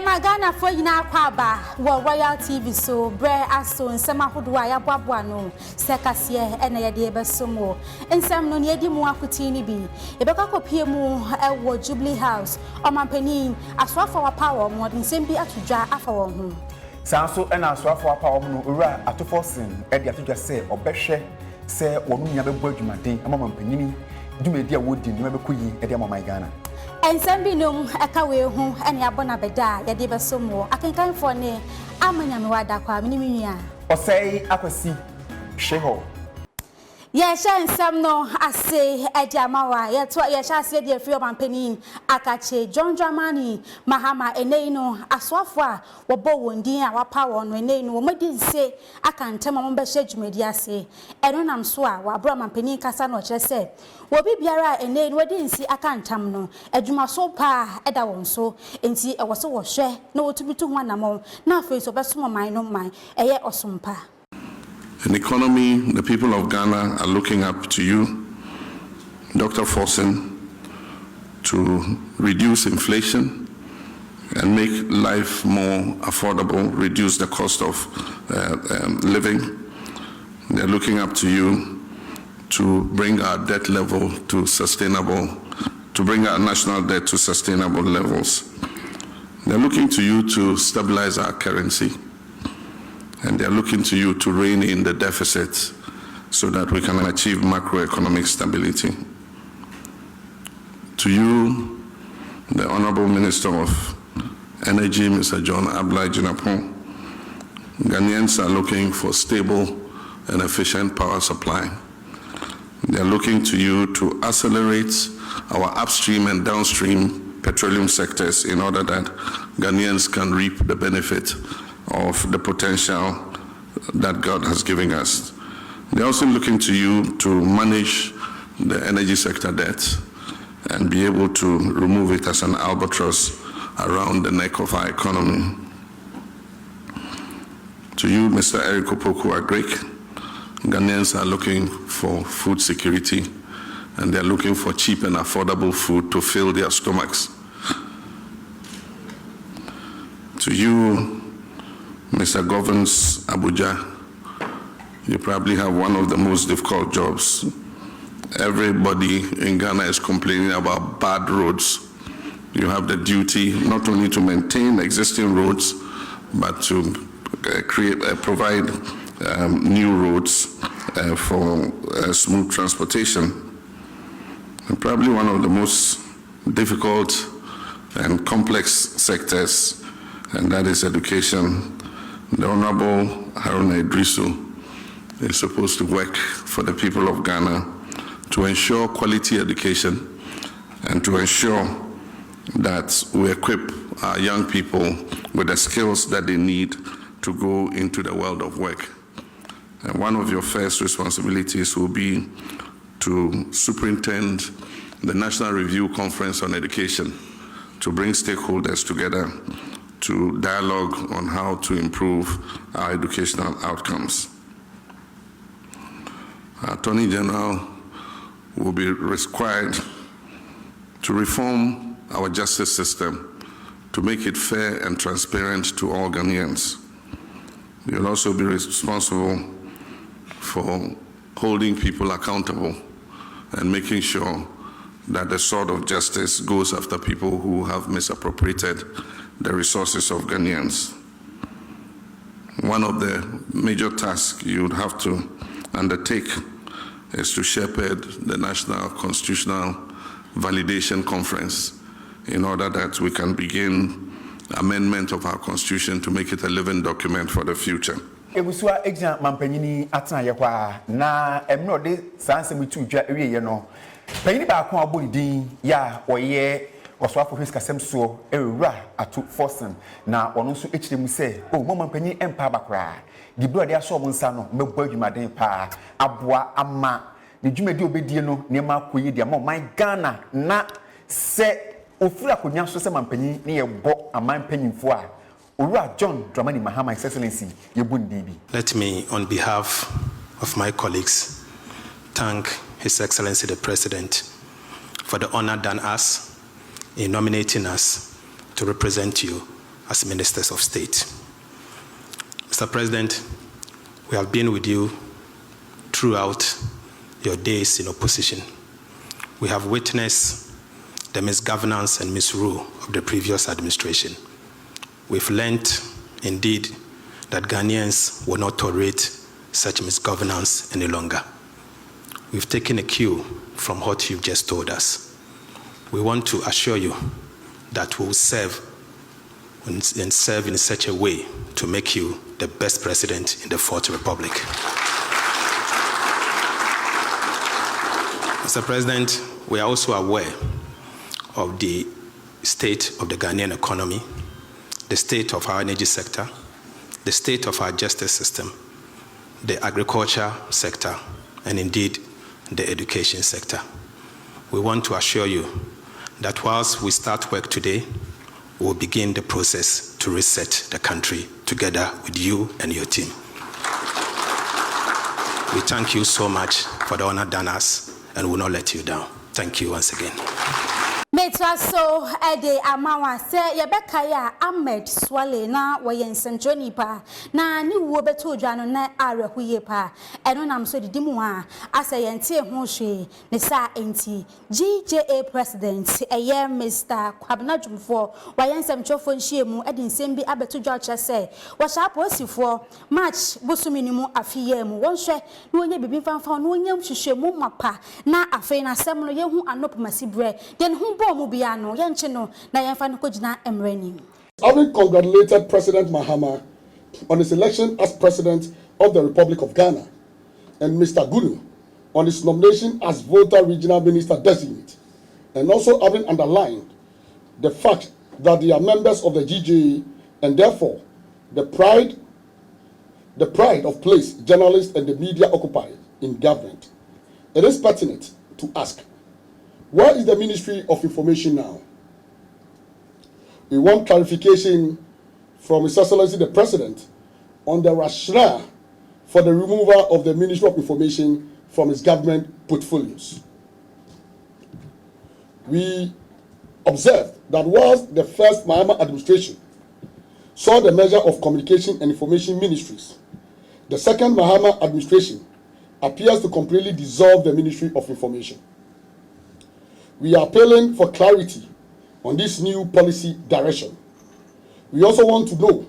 Ghana for yina kwaba wo Royal TV so bre aso nsema hodo a yaboaboa no sekase ena ye de besomo nsem no ne edi mu akuti ni bi ebeka kopie mu ewo Jubilee House omampanin aswafo wa power mo nsem bi atodwa afa wo ho sanso ena aswafo wa power no owura atofosin e de atodwa se obehwe se wonu nya bebo adwumaden amampanin dwumedi a wodi ni mabekoyi e de amama Ghana Ensembi num akawe hu ene abona beda ye de besomo akenkan fo ne amanyame wada kwa mini minua osei akwasi hweho ye sha nsam no ase ediamawa ye to ye sha ase de free omampanin akache John Dramani Mahama enei no aswafo a wo bo wondin a wapa wo no enei no wo madi nse akantema mo be hye dwumadi ase eno nam so a wa bro omampanin kasa no kire se wo bibiara enei no wadi nsi akantam no adwuma so pa eda won so enti e wo so wo hwe na wo tubitu ho anamo na afi so beso man no man eye osompa. In economy, the people of Ghana are looking up to you, Dr. Forsen, to reduce inflation and make life more affordable, reduce the cost of living. They're looking up to you to bring our debt level to sustainable, to bring our national debt to sustainable levels. They're looking to you to stabilize our currency. And they're looking to you to rein in the deficit so that we can achieve macroeconomic stability. To you, the Honorable Minister of Energy, Mr. John Abdullah-Jinapong, Ghanaians are looking for stable and efficient power supply. They're looking to you to accelerate our upstream and downstream petroleum sectors in order that Ghanaians can reap the benefit of the potential that God has given us. They're also looking to you to manage the energy sector debt and be able to remove it as an albatross around the neck of our economy. To you, Mr. Eric Opoku-Agric, Ghanaians are looking for food security and they're looking for cheap and affordable food to fill their stomachs. To you, Mr. Governors Abuja, you probably have one of the most difficult jobs. Everybody in Ghana is complaining about bad roads. You have the duty not only to maintain existing roads, but to provide new roads for smooth transportation. And probably one of the most difficult and complex sectors, and that is education. The Honorable Haruna Idrisu is supposed to work for the people of Ghana to ensure quality education and to ensure that we equip our young people with the skills that they need to go into the world of work. And one of your first responsibilities will be to superintend the National Review Conference on Education, to bring stakeholders together to dialogue on how to improve our educational outcomes. Our Attorney General will be required to reform our justice system to make it fair and transparent to all Ghanaians. You'll also be responsible for holding people accountable and making sure that the sword of justice goes after people who have misappropriated the resources of Ghanaians. One of the major tasks you would have to undertake is to shepherd the National Constitutional Validation Conference in order that we can begin amendment of our constitution to make it a living document for the future. Ebusua egina mampanyini atena ye kwa na emno de sanse mitu dwa ewie ye no. Panyini ba ko abodin ya oye oswafo hwes kasem so ewura atu forcing na ono nso echiremu se o mo mampanyi empa bakra di bro de aso nsa no mebo adwumaden pa aboa ama ne dwumadi obedie no ne ma koyi dia mo Ghana na se ofura konya so se mampanyi ne ye bo amampanyimfo a owura John Dramani Mahama Excellency ye bundibi. Let me, on behalf of my colleagues, thank His Excellency the President for the honor done us in nominating us to represent you as Ministers of State. Mr. President, we have been with you throughout your days in opposition. We have witnessed the misgovernance and misrule of the previous administration. We've learned, indeed, that Ghanaians will not tolerate such misgovernance any longer. We've taken a cue from what you've just told us. We want to assure you that we will serve and serve in such a way to make you the best president in the Fourth Republic. Mr. President, we are also aware of the state of the Ghanaian economy, the state of our energy sector, the state of our justice system, the agriculture sector, and indeed the education sector. We want to assure you that whilst we start work today, we will begin the process to reset the country together with you and your team. We thank you so much for the honor done us and will not let you down. Thank you once again. Metra so ede amawa se yebeka ya Ahmed Suale na wayen sentroni pa na ni wo beto dwano na arehuye pa eno nam so didimu a asa yente ho hwe ne sa enti GJA president eye Mr. Kwabena Jumfo wayen semchofo nhyiemu ede nsem bi abeto dwa che se wo sha posifo march bosumi mu afiye mu wonhwe na onye bibi fanfa na onye hwehwemu mapa na afei na sem no yehu anopomasi bre den hu Having congratulated President Mahama on his election as President of the Republic of Ghana and Mr. Gunu on his nomination as Volta Regional Minister Designate, and also having underlined the fact that they are members of the GJA and therefore the pride of place journalists and the media occupy in government, it is pertinent to ask, where is the Ministry of Information now? We want clarification from His Excellency the President on the rationale for the removal of the Ministry of Information from his government portfolios. We observed that whilst the first Mahama administration saw the measure of Communication and Information Ministries, the second Mahama administration appears to completely dissolve the Ministry of Information. We are appealing for clarity on this new policy direction. We also want to know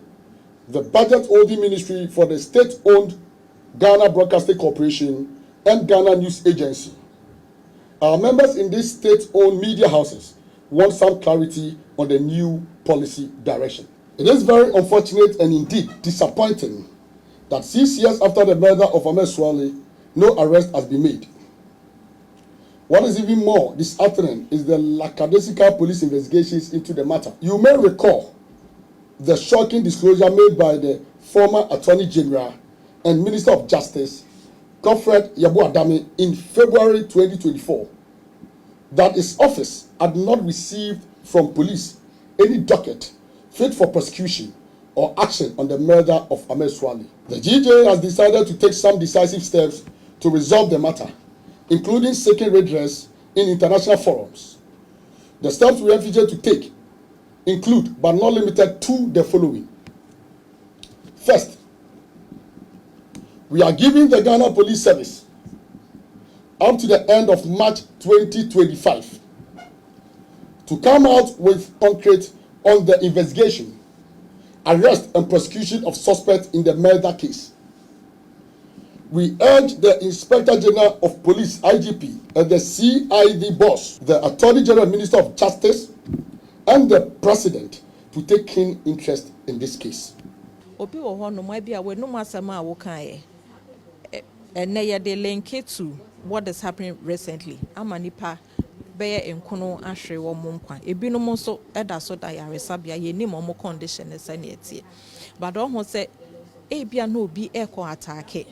the budget holding ministry for the state-owned Ghana Broadcasting Corporation and Ghana News Agency. Our members in these state-owned media houses want some clarity on the new policy direction. It is very unfortunate and indeed disappointing that 6 years after the murder of Ahmed Suale, no arrest has been made. What is even more disheartening is the lackadaisical police investigations into the matter. You may recall the shocking disclosure made by the former Attorney General and Minister of Justice, Godfred Yeboah-Dame, in February 2024, that his office had not received from police any docket fit for prosecution or action on the murder of Ahmed Suale. The GJA has decided to take some decisive steps to resolve the matter, including seeking redress in international forums. The steps we envisage to take include, but not limited to, the following. First, we are giving the Ghana Police Service up to the end of March 2025 to come out with concrete on the investigation, arrest and prosecution of suspects in the murder case. We urge the Inspector General of Police, IGP, and the CID boss, the Attorney General, Minister of Justice, and the President to take keen interest in this case. Obi wo ho no mai bia we no masama a wo kan and they link it to what is happening recently. Amanipa beye enkono ahwe wo mo nkwa. Ebinom nso eda so da yaresabia ye ni mo condition esa na etie. But don ho say e bia no obi eko attack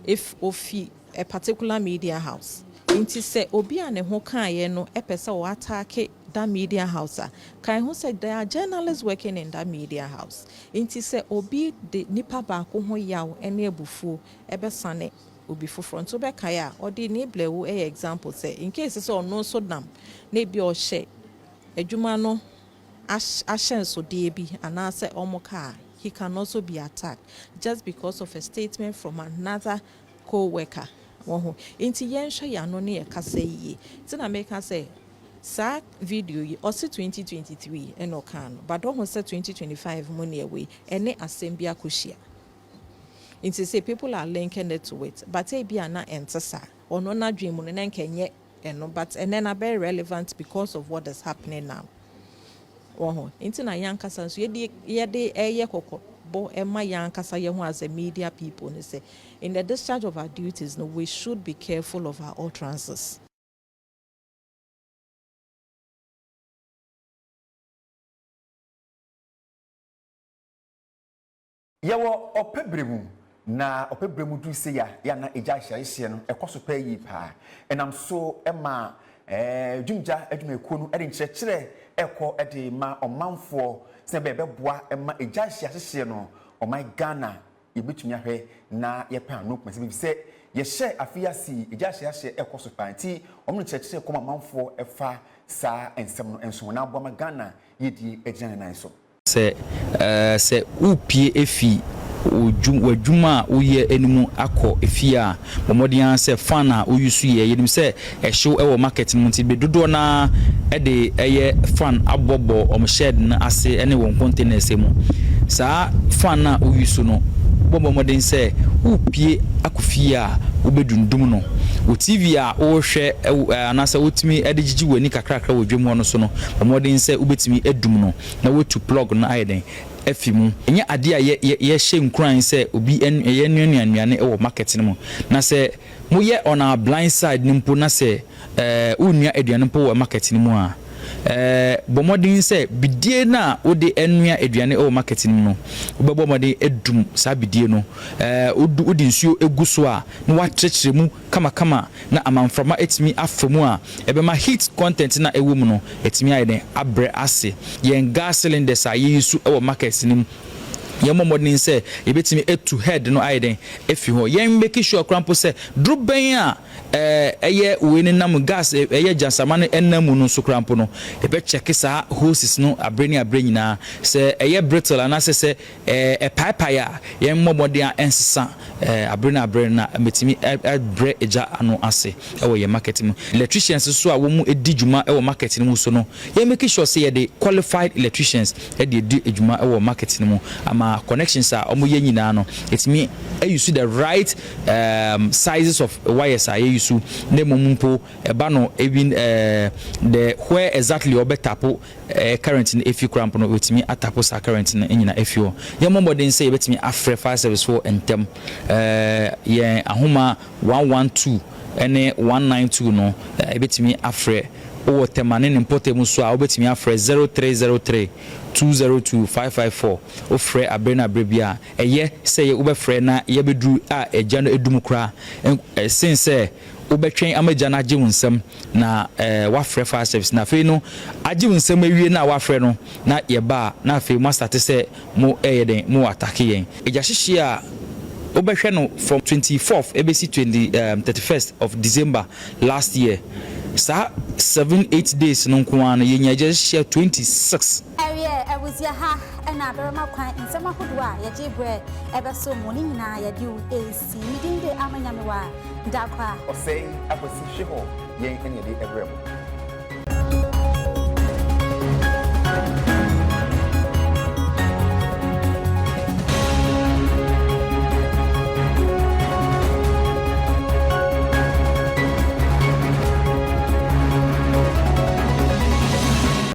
if ofi a particular media house. Inti say obi ane ho kan ye no epese o attack that media house. Kan ho say there are journalists working in that media house. Inti say obi de nipa ba ko ho yaw ene ebufu ebesane obi foforo so be kaya or the neblewu example say in case so no so dam na bi o she adwuma no ashenso debi and answer omoka, he can also be attacked just because of a statement from another co-worker. Inti yensha yanoni ekase yi. Tina make her say, sa video yi also 2023 eno kan, but don't say 2025 money away. Ene assembly kushia. Inti say people are linking it to it, but e be ana entesa. Ono na dream ono na kenye eno, but and then are very relevant because of what is happening now. Inti na yankasa so yede eye koko. Bo Emma Yankasa Yahu as a media people and say in the discharge of our duties, no, we should be careful of our utterances. Yawo opebremu na opebremu du se ya na eja hye no ekoso pa yi pa enam so ema dwumja adwuma ekuo no ede nkyerɛkyerɛ ekɔ ede ma ɔmanfo se be beboa ema eja hye no ɔman Ghana yebetumi ahwɛ na yepa no kuma se bi se ye hye afiasi eja hye ekoso pa nti ɔmo nkyerɛkyerɛ kɔma manfo ɛfa sa ensem no enso na aboa ma Ghana yedi egyina nan so se upie efi wajuma uye enimu akọ efi a bomodian se fan a uyusu ye yenim se ehyew ewo market mu nti bedodo na ede eye fan abobo omshed na ase ene won containers mu sa fan na uyusu no bobo modin se upie akofie a ubedundum no o TV a o hwe anasa wotimi edegigi wani kakrakra wodwem no so no bomodin se ubetimi edum no na wotu plug na ayeden afimu enye ade a ye hye nkran se obi ye nuanuane ewo market no na se moye on our blind side nimpo na se unua aduane mpo wo market no mu a bomodin se bidie na ode enua aduane ewo market no no obebomodin edum sa bidie no odi nsuo eguso a na wakyekere mu kama na amanframa etimi afamu a ebema heat content na ewo mu no etimi ayeden abre ase yen gas cylinders a yesu ewo market no yemomodin se ebetimi etu head no ayeden efi ho yen make sure krampo se druben a eye weni nam gas eye jansama no enamu no so krampo no ebe check sa hoses no abreni nyina se eye brittle na se pipe ya yemomodin a ensesa abreni na metimi bre eja ano ase ewo ye market mu electricians so a wo mu edi djuma ewo market mu so no ye make sure say ye the qualified electricians e de edi djuma ewo market mu ama connections are omoye nyina no it mean you see the right sizes of wires are you so nemompo eba no even the where exactly obetapo current in if you cramp no wetimi atapo sa current in nyina efio ye momodin say betimi afre fire service for entem ye ahoma 112 ene 192 no ebetimi afre o temane nimpote so a obetimi afre 0303 202-554 ofre abrena brebia eye say ubefre na ye bedru a eja no edum kra since ubetwen amaja na agewunsem na wafre fire service na fe no agewunsem awie na wafre no na ye ba na fe mo start say mo eyeden mo attack yen eja hihie a ubehwe no from 24th abc 31st of December last year sa 7-8 days no nkoana yenya just share 26 I was ya ha and a very much in some of ya jibre ever so morning na ya do AC meeting the Amanyamwa Dakwa or say I was shiho, yea, any day ever.